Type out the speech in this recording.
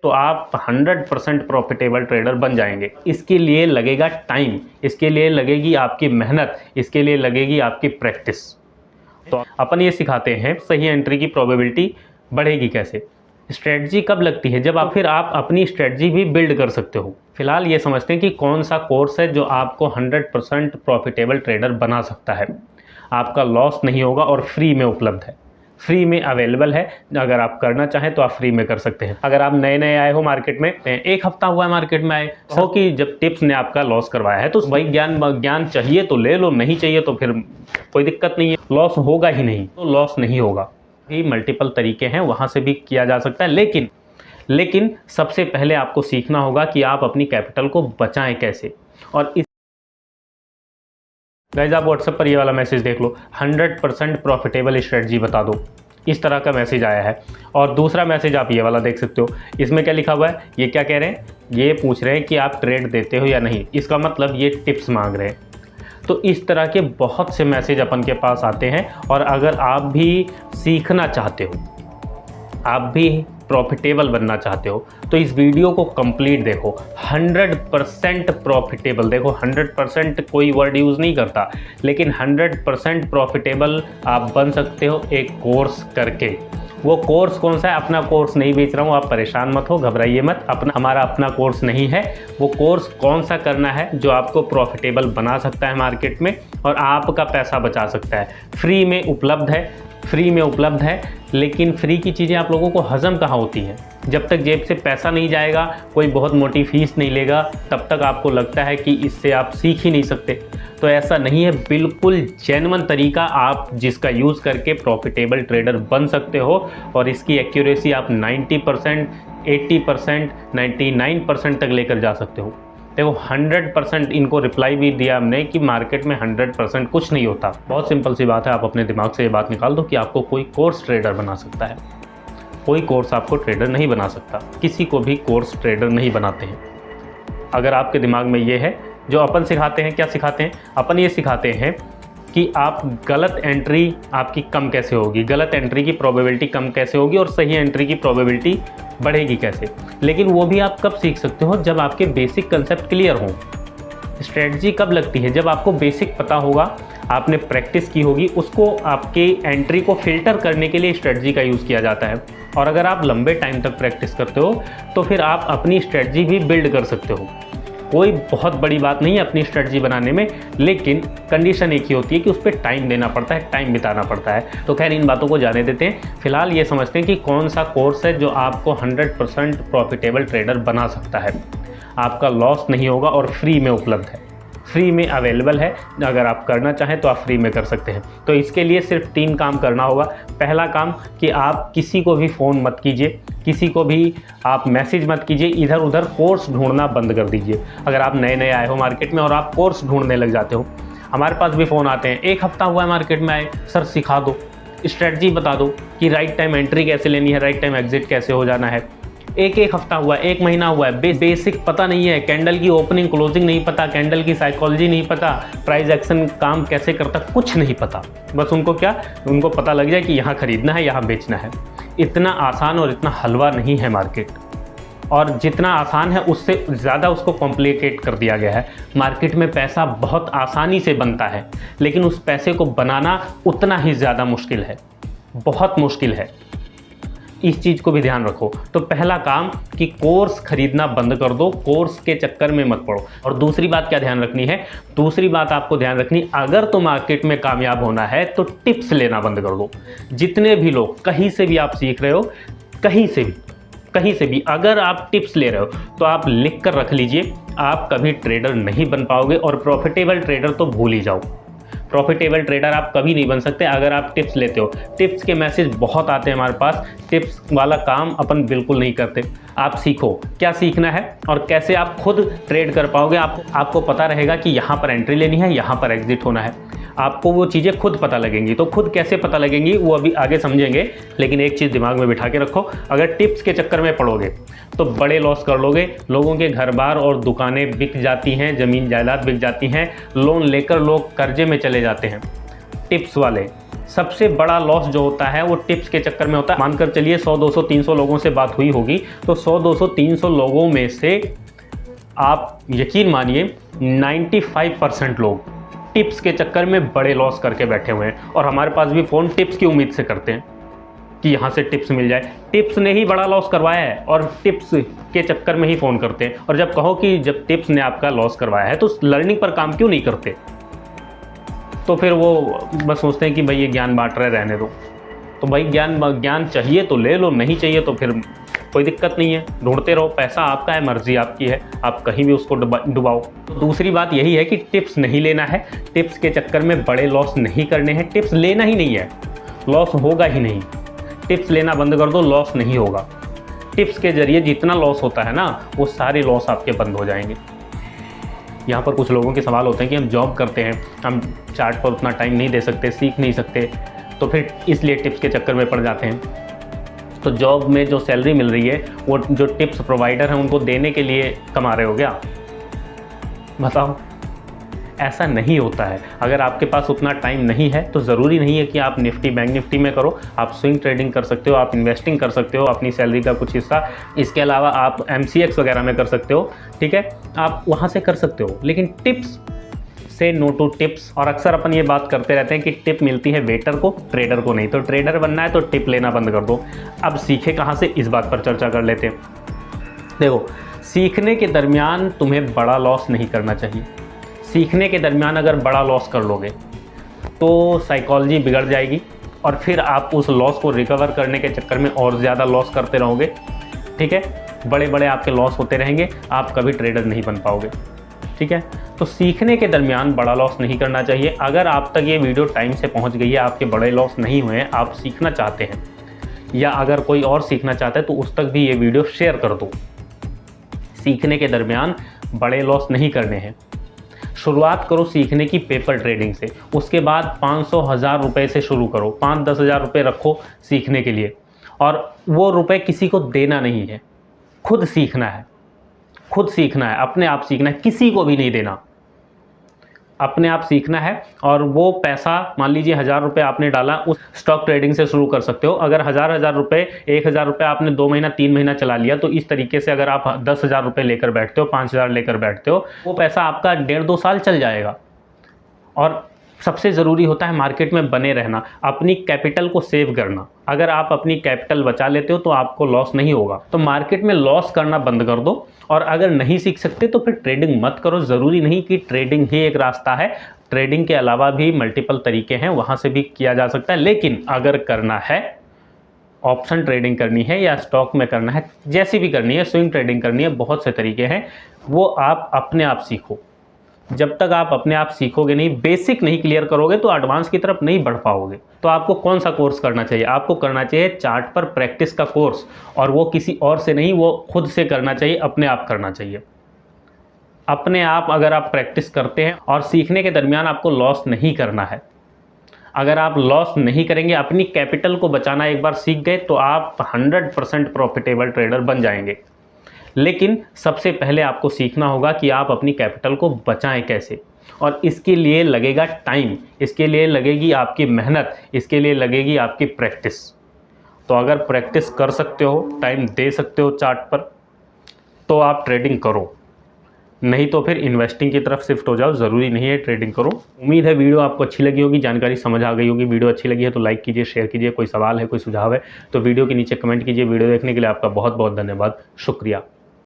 तो आप 100% profitable trader बन जाएंगे। इसके लिए लगेगा टाइम, इसके लिए लगेगी आपकी मेहनत, इसके लिए लगेगी आपकी प्रैक्टिस। तो अपन ये सिखाते हैं सही एंट्री की प्रोबेबिलिटी बढ़ेगी कैसे। स्ट्रेटजी कब लगती है, जब आप अपनी स्ट्रेटजी भी बिल्ड कर सकते हो। फिलहाल ये समझते हैं कि कौन सा कोर्स है जो आपको 100% प्रॉफिटेबल ट्रेडर बना सकता है, आपका लॉस नहीं होगा और फ्री में उपलब्ध है, फ्री में अवेलेबल है। अगर आप करना चाहें तो आप फ्री में कर सकते हैं। अगर आप नए नए आए हो मार्केट में, एक हफ्ता हुआ है मार्केट में आए हो कि जब टिप्स ने आपका लॉस करवाया है, तो वही ज्ञान चाहिए तो ले लो, नहीं चाहिए तो फिर कोई दिक्कत नहीं है, लॉस होगा ही नहीं, तो लॉस नहीं होगा। भी मल्टीपल तरीके हैं, वहाँ से भी किया जा सकता है, लेकिन सबसे पहले आपको सीखना होगा कि आप अपनी कैपिटल को बचाएं कैसे। और इस गाइस आप व्हाट्सएप पर ये वाला मैसेज देख लो, 100% प्रॉफिटेबल स्ट्रेटजी बता दो, इस तरह का मैसेज आया है। और दूसरा मैसेज आप ये वाला देख सकते हो, इसमें क्या लिखा हुआ है, ये क्या कह रहे हैं, ये पूछ रहे हैं कि आप ट्रेड देते हो या नहीं, इसका मतलब ये टिप्स मांग रहे हैं। तो इस तरह के बहुत से मैसेज अपन के पास आते हैं। और अगर आप भी सीखना चाहते हो, आप भी प्रॉफिटेबल बनना चाहते हो, तो इस वीडियो को कंप्लीट देखो। 100% प्रॉफिटेबल देखो, 100% कोई वर्ड यूज़ नहीं करता, लेकिन 100% प्रॉफिटेबल आप बन सकते हो एक कोर्स करके। वो कोर्स कौन सा है, अपना कोर्स नहीं बेच रहा हूँ, आप परेशान मत हो, घबराइए मत, हमारा अपना कोर्स नहीं है। वो कोर्स कौन सा करना है जो आपको प्रॉफिटेबल बना सकता है मार्केट में और आपका पैसा बचा सकता है। फ्री में उपलब्ध है, लेकिन फ्री की चीज़ें आप लोगों को हजम कहाँ होती हैं। जब तक जेब से पैसा नहीं जाएगा, कोई बहुत मोटी फीस नहीं लेगा, तब तक आपको लगता है कि इससे आप सीख ही नहीं सकते। तो ऐसा नहीं है, बिल्कुल जेन्युइन तरीका आप जिसका यूज़ करके प्रॉफिटेबल ट्रेडर बन सकते हो। और इसकी एक्यूरेसी आप 90%, 80%, 99% तक लेकर जा सकते हो। देखो 100% इनको रिप्लाई भी दिया हमने कि मार्केट में 100% कुछ नहीं होता। बहुत सिंपल सी बात है, आप अपने दिमाग से ये बात निकाल दो कि आपको कोई कोर्स ट्रेडर बना सकता है। कोई कोर्स आपको ट्रेडर नहीं बना सकता, किसी को भी कोर्स ट्रेडर नहीं बनाते हैं। अगर आपके दिमाग में ये है, जो अपन सिखाते हैं, क्या सिखाते हैं अपन, ये सिखाते हैं कि आप गलत एंट्री आपकी कम कैसे होगी, गलत एंट्री की प्रोबेबिलिटी कम कैसे होगी और सही एंट्री की प्रोबेबिलिटी बढ़ेगी कैसे। लेकिन वो भी आप कब सीख सकते हो, जब आपके बेसिक कंसेप्ट क्लियर हों। स्ट्रेटजी कब लगती है, जब आपको बेसिक पता होगा, आपने प्रैक्टिस की होगी, उसको आपके एंट्री को फिल्टर करने के लिए स्ट्रेटजी का यूज़ किया जाता है। और अगर आप लंबे टाइम तक प्रैक्टिस करते हो तो फिर आप अपनी स्ट्रेटजी भी बिल्ड कर सकते हो। कोई बहुत बड़ी बात नहीं है अपनी स्ट्रेटजी बनाने में, लेकिन कंडीशन एक ही होती है कि उस पर टाइम देना पड़ता है, टाइम बिताना पड़ता है। तो खैर इन बातों को जाने देते हैं। फिलहाल ये समझते हैं कि कौन सा कोर्स है जो आपको 100% प्रॉफिटेबल ट्रेडर बना सकता है, आपका लॉस नहीं होगा और फ्री में उपलब्ध है, फ्री में अवेलेबल है। अगर आप करना चाहें तो आप फ्री में कर सकते हैं। तो इसके लिए सिर्फ 3 काम करना होगा। पहला काम कि आप किसी को भी फ़ोन मत कीजिए, किसी को भी आप मैसेज मत कीजिए, इधर उधर कोर्स ढूंढना बंद कर दीजिए। अगर आप नए नए आए हो मार्केट में और आप कोर्स ढूंढने लग जाते हो, हमारे पास भी फ़ोन आते हैं, एक हफ्ता हुआ है मार्केट में आए, सर सिखा दो, स्ट्रेटजी बता दो कि राइट टाइम एंट्री कैसे लेनी है, राइट टाइम एग्जिट कैसे हो जाना है। एक हफ्ता हुआ है, 1 महीना हुआ है, बेसिक पता नहीं है, कैंडल की ओपनिंग क्लोजिंग नहीं पता, कैंडल की साइकोलॉजी नहीं पता, प्राइस एक्शन काम कैसे करता, कुछ नहीं पता। बस उनको पता लग जाए कि यहाँ खरीदना है, यहाँ बेचना है। इतना आसान और इतना हलवा नहीं है मार्केट, और जितना आसान है उससे ज़्यादा उसको कॉम्प्लिकेट कर दिया गया है। मार्केट में पैसा बहुत आसानी से बनता है, लेकिन उस पैसे को बनाना उतना ही ज़्यादा मुश्किल है, बहुत मुश्किल है। इस चीज़ को भी ध्यान रखो। तो पहला काम कि कोर्स खरीदना बंद कर दो, कोर्स के चक्कर में मत पड़ो। और दूसरी बात क्या ध्यान रखनी है, दूसरी बात आपको ध्यान रखनी, अगर तो मार्केट में कामयाब होना है तो टिप्स लेना बंद कर दो। जितने भी लोग कहीं से भी आप सीख रहे हो, कहीं से भी अगर आप टिप्स ले रहे हो तो आप लिख कर रख लीजिए, आप कभी ट्रेडर नहीं बन पाओगे। और प्रॉफिटेबल ट्रेडर तो भूल ही जाओ, प्रॉफिटेबल ट्रेडर आप कभी नहीं बन सकते अगर आप टिप्स लेते हो। टिप्स के मैसेज बहुत आते हैं हमारे पास, टिप्स वाला काम अपन बिल्कुल नहीं करते। आप सीखो क्या सीखना है और कैसे आप खुद ट्रेड कर पाओगे। आपको पता रहेगा कि यहाँ पर एंट्री लेनी है, यहाँ पर एग्जिट होना है, आपको वो चीज़ें खुद पता लगेंगी। तो खुद कैसे पता लगेंगी वो अभी आगे समझेंगे, लेकिन एक चीज़ दिमाग में बिठा के रखो, अगर टिप्स के चक्कर में पड़ोगे तो बड़े लॉस कर लोगे। लोगों के घर बार और दुकानें बिक जाती हैं, ज़मीन जायदाद बिक जाती हैं, लोन लेकर लोग कर्जे में चले जाते हैं। टिप्स वाले सबसे बड़ा लॉस जो होता है वो टिप्स के चक्कर में होता है। मानकर चलिए 100, 200, 300 लोगों से बात हुई होगी, तो 100, 200, 300 लोगों में से आप यकीन मानिए 95% लोग टिप्स के चक्कर में बड़े लॉस करके बैठे हुए हैं। और हमारे पास भी फ़ोन टिप्स की उम्मीद से करते हैं कि यहाँ से टिप्स मिल जाए। टिप्स ने ही बड़ा लॉस करवाया है और टिप्स के चक्कर में ही फ़ोन करते हैं। और जब कहो कि जब टिप्स ने आपका लॉस करवाया है तो लर्निंग पर काम क्यों नहीं करते, तो फिर वो बस सोचते हैं कि भाई ये ज्ञान बांट रहे, रहने दो। तो भाई ज्ञान चाहिए तो ले लो, नहीं चाहिए तो फिर कोई दिक्कत नहीं है, ढूंढते रहो। पैसा आपका है, मर्जी आपकी है, आप कहीं भी उसको डुबाओ। तो दूसरी बात यही है कि टिप्स नहीं लेना है, टिप्स के चक्कर में बड़े लॉस नहीं करने हैं। टिप्स लेना ही नहीं है, लॉस होगा ही नहीं। टिप्स लेना बंद कर दो, लॉस नहीं होगा। टिप्स के जरिए जितना लॉस होता है ना, वो सारे लॉस आपके बंद हो जाएंगे। यहाँ पर कुछ लोगों के सवाल होते हैं कि हम जॉब करते हैं, हम चार्ट पर उतना टाइम नहीं दे सकते, सीख नहीं सकते, तो फिर इसलिए टिप्स के चक्कर में पड़ जाते हैं। तो जॉब में जो सैलरी मिल रही है वो जो टिप्स प्रोवाइडर हैं उनको देने के लिए कमा रहे हो क्या? बताओ, ऐसा नहीं होता है। अगर आपके पास उतना टाइम नहीं है तो ज़रूरी नहीं है कि आप निफ्टी बैंक निफ्टी में करो। आप स्विंग ट्रेडिंग कर सकते हो, आप इन्वेस्टिंग कर सकते हो अपनी सैलरी का कुछ हिस्सा। इसके अलावा आप MCX वगैरह में कर सकते हो, ठीक है, आप वहाँ से कर सकते हो। लेकिन टिप्स से नो टू टिप्स। और अक्सर अपन ये बात करते रहते हैं कि टिप मिलती है वेटर को, ट्रेडर को नहीं। तो ट्रेडर बनना है तो टिप लेना बंद कर दो। अब सीखे कहाँ से, इस बात पर चर्चा कर लेते हैं। देखो, सीखने के दरमियान तुम्हें बड़ा लॉस नहीं करना चाहिए। सीखने के दरमियान अगर बड़ा लॉस कर लोगे तो साइकोलॉजी बिगड़ जाएगी और फिर आप उस लॉस को रिकवर करने के चक्कर में और ज़्यादा लॉस करते रहोगे, ठीक है। बड़े बड़े आपके लॉस होते रहेंगे, आप कभी ट्रेडर नहीं बन पाओगे, ठीक है। तो सीखने के दरमियान बड़ा लॉस नहीं करना चाहिए। अगर आप तक ये वीडियो टाइम से पहुंच गई है, आपके बड़े लॉस नहीं हुए हैं, आप सीखना चाहते हैं या अगर कोई और सीखना चाहता है तो उस तक भी ये वीडियो शेयर कर दो। सीखने के दरमियान बड़े लॉस नहीं करने हैं। शुरुआत करो सीखने की पेपर ट्रेडिंग से, उसके बाद 500-1000 रुपये से शुरू करो। 5-10 हज़ार रुपये रखो सीखने के लिए, और वो रुपए किसी को देना नहीं है, खुद सीखना है। खुद सीखना है, अपने आप सीखना है, किसी को भी नहीं देना, अपने आप सीखना है। और वो पैसा, मान लीजिए 1000 रुपये आपने डाला, उस स्टॉक ट्रेडिंग से शुरू कर सकते हो। अगर 1000 रुपये, 1000 रुपये आपने 2 महीना 3 महीना चला लिया, तो इस तरीके से अगर आप 10,000 रुपये लेकर बैठते हो, 5000 लेकर बैठते हो, वो पैसा आपका 1.5-2 साल चल जाएगा। और सबसे ज़रूरी होता है मार्केट में बने रहना, अपनी कैपिटल को सेव करना। अगर आप अपनी कैपिटल बचा लेते हो तो आपको लॉस नहीं होगा। तो मार्केट में लॉस करना बंद कर दो। और अगर नहीं सीख सकते तो फिर ट्रेडिंग मत करो। ज़रूरी नहीं कि ट्रेडिंग ही एक रास्ता है, ट्रेडिंग के अलावा भी मल्टीपल तरीके हैं, वहाँ से भी किया जा सकता है। लेकिन अगर करना है, ऑप्शन ट्रेडिंग करनी है या स्टॉक में करना है, जैसी भी करनी है, स्विंग ट्रेडिंग करनी है, बहुत से तरीके हैं, वो आप अपने आप सीखो। जब तक आप अपने आप सीखोगे नहीं, बेसिक नहीं क्लियर करोगे, तो एडवांस की तरफ नहीं बढ़ पाओगे। तो आपको कौन सा कोर्स करना चाहिए? आपको करना चाहिए चार्ट पर प्रैक्टिस का कोर्स, और वो किसी और से नहीं, वो खुद से करना चाहिए, अपने आप करना चाहिए। अपने आप अगर आप प्रैक्टिस करते हैं और सीखने के दरमियान आपको लॉस नहीं करना है। अगर आप लॉस नहीं करेंगे, अपनी कैपिटल को बचाना एक बार सीख गए, तो आप 100% प्रॉफिटेबल ट्रेडर बन जाएंगे। लेकिन सबसे पहले आपको सीखना होगा कि आप अपनी कैपिटल को बचाएं कैसे, और इसके लिए लगेगा टाइम, इसके लिए लगेगी आपकी मेहनत, इसके लिए लगेगी आपकी प्रैक्टिस। तो अगर प्रैक्टिस कर सकते हो, टाइम दे सकते हो चार्ट पर, तो आप ट्रेडिंग करो, नहीं तो फिर इन्वेस्टिंग की तरफ शिफ्ट हो जाओ। ज़रूरी नहीं है ट्रेडिंग करो। उम्मीद है वीडियो आपको अच्छी लगी होगी, जानकारी समझ आ गई होगी। वीडियो अच्छी लगी है तो लाइक कीजिए, शेयर कीजिए। कोई सवाल है, कोई सुझाव है तो वीडियो के नीचे कमेंट कीजिए। वीडियो देखने के लिए आपका बहुत बहुत धन्यवाद, शुक्रिया।